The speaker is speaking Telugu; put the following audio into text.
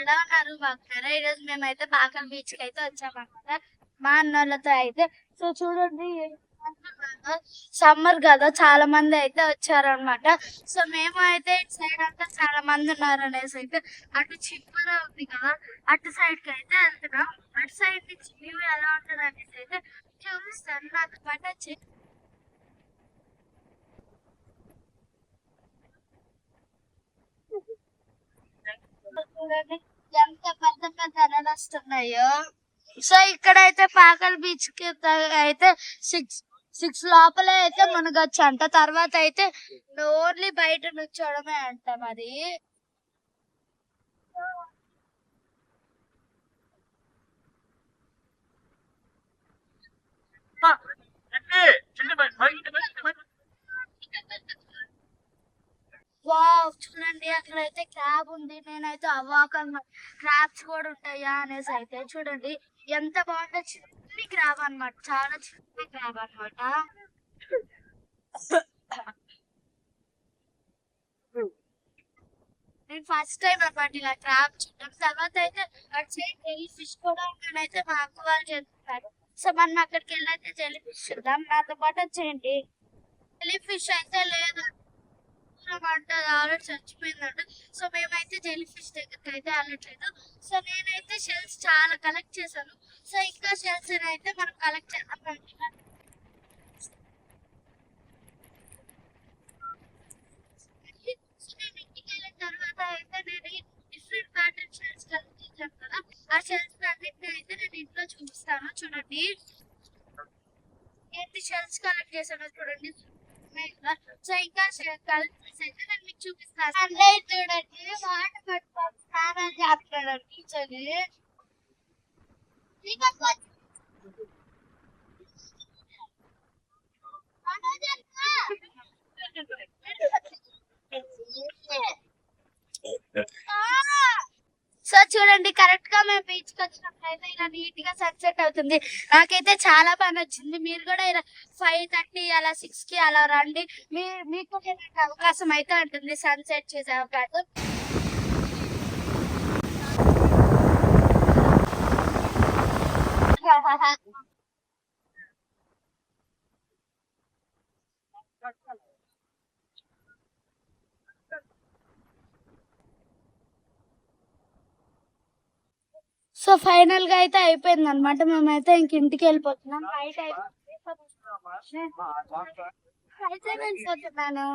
ఎలా ఉన్నారు? బాగున్నారా? ఈరోజు మేమైతే పాకం బీచ్ కి అయితే వచ్చామన్నమాట మా అన్నోళ్ళతో అయితే. సో చూడండి, సమ్మర్ కదా, చాలా మంది అయితే వచ్చారనమాట. సో మేము అయితే ఇటు సైడ్ అంతా చాలా మంది ఉన్నారు అనేసి అయితే అటు చిప్పర ఉంది కదా, అటు సైడ్ కి అయితే వెళ్తున్నాం. అటు సైడ్ నుంచి వ్యూ ఎలా ఉంటుంది అనేసి అయితే చూపిస్తాను. నాకు మాట చూడండి ఎంత పెద్ద పెద్ద అలలు వస్తున్నాయో. సో ఇక్కడైతే పాకల్ బీచ్ కి అయితే సిక్స్ సిక్స్ లోపలే అయితే మునగొచ్చు అంట. తర్వాత అయితే ఓన్లీ బయట నుంచోడమే అంట మరి. వావ్, చూడండి అక్కడైతే క్రాబ్ ఉంది. నేనైతే అవ్వాకన్నా క్రాబ్స్ కూడా ఉంటాయా అనేసి అయితే చూడండి ఎంత బాగుందో. చిన్ని క్రాబ్ అన్నమాట, చాలా చిన్న క్రాబ్ అన్నమాట. నేను ఫస్ట్ టైం అన్నమాట ఇలా క్రాబ్ చూడడం. తర్వాత అయితే అటు సైడ్ జెల్లీ ఫిష్ కూడా ఉందనైతే మా అక్క వాళ్ళు చెప్తారు. సో మనం అక్కడికి వెళ్ళి అయితే జెల్లీ ఫిష్ చూద్దాం. నాతో పాటు వచ్చేయండి. జెల్లీ ఫిష్ అయితే లేదు అంట, ఆల్రెడీ చచ్చిపోయిందంట. సో మేమైతే జెల్లీ ఫిష్ దగ్గరికి అయితే వెళ్ళట్లేదు. సో నేనైతే షెల్స్ చాలా కలెక్ట్ చేశాను. సో ఇంకా షెల్స్ అయితే మనం కలెక్ట్ చేద్దాం. సో నేను ఇంటికి వెళ్ళిన తర్వాత అయితే నేను డిఫరెంట్ ప్యాటర్న్ షెల్స్ కలెక్ట్ చేశాను కదా, ఆ షెల్స్ అన్నింటినీ అయితే నేను ఇంట్లో చూపిస్తాను. చూడండి ఎన్ని షెల్స్ కలెక్ట్ చేశానో చూడండి. సో ఇంకా కలెక్ట్ చేసి అయితే నేను మీకు చూపిస్తాను. అన్నయ్య చూడండి మాట పట్టుకొని స్నానం చేస్తున్నాడు టీచర్ని. సో చూడండి కరెక్ట్ గా మేము బీచ్ కి వచ్చినప్పుడైతే ఇలా నీట్ గా సన్సెట్ అవుతుంది. నాకైతే చాలా బాగా నచ్చింది. మీరు కూడా ఇలా 5:30 అలా 6 కి అలా రండి. మీకు అవకాశం అయితే ఉంటుంది సన్సెట్ చేసే అవకాశం. సో ఫైనల్ గా అయితే అయిపోయింది అనమాట. మేమైతే ఇంక ఇంటికి వెళ్ళిపోతున్నాం. అయితే వెళ్ళిపోతున్నాను.